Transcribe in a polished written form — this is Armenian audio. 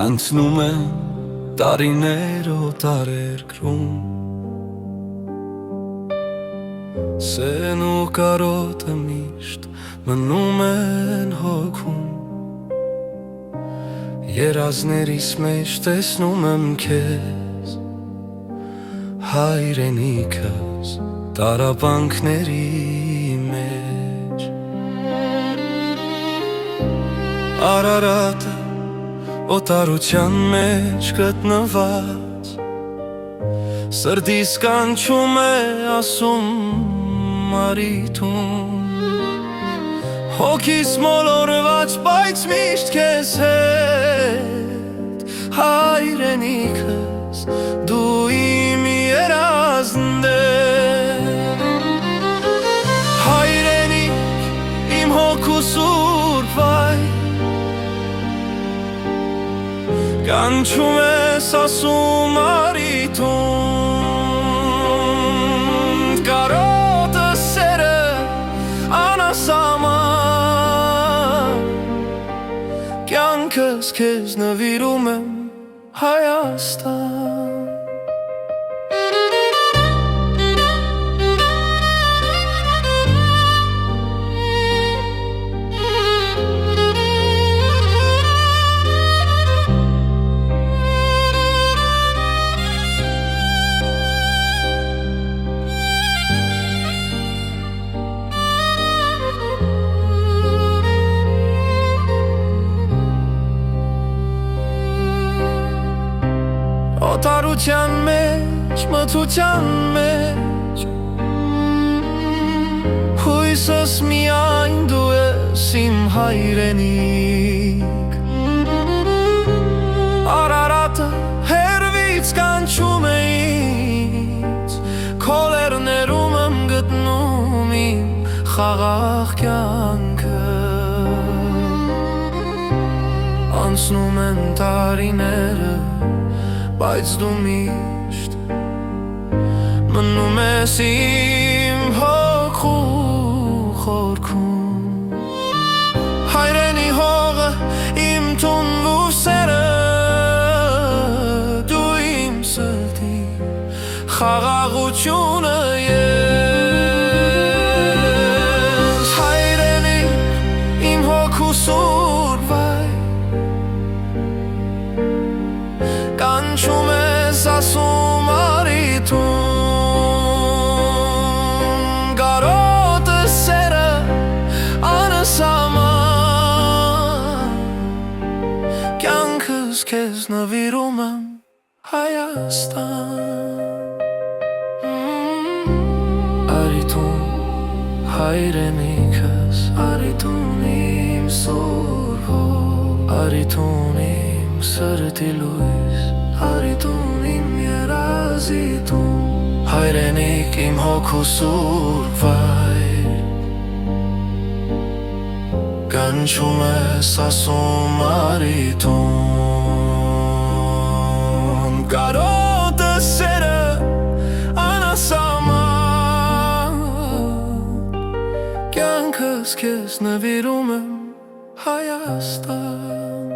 Անցնում են տարիներ օտարերկրում Սեն ու կարոտը միշտ մնում են հոգում Երազներիս մեջ տեսնում եմ քեզ Հայրենիքս տառապանքների մեջ Արարատը օտարության մեջ գտնված Սրտիս կանչում է ասում մարիտում Հոգիս մոլորված բայց միշտ քեզ հետ Հայրենիքս դու իմ երազն ես Հայրենիք իմ հոգու սուրբ վայր Կանչում ես ասում արիտում Կարոտը սերը անասաման Կյանքս քեզ նվիրում եմ Հայաստան Օտարության մեջ, մթության մեջ Հույսս միայն դու ես իմ հայրենիք Արարատը հեռվից կանչում է ինձ Քո լեռներում եմ գտնում իմ խաղաղ կյանքը Անցնում են տարիները Բայց դու միշտ մնում ես իմ հոգու խորքում Հայրենի հողը իմ տունվու սերը Դու իմ սրտի խաղաղությունը ես Հայրենի իմ հոգու սուրբ վայր Կանչում ես ասում արիտում Կարոտը սերը անասաման Կյանքս քեզ նվիրում եմ Հայաստան Արիտում հայրենիքս Արիտում իմ սուրբ հող Արիտում իմ սրտի լույս Արիտում իմ երազիտում Հայրենիք իմ հոգու սուրբ վայր Կանչում ես ասում արիտում Կարոտը սերը անասաման Կյանքս քեզ նվիրում եմ Հայաստան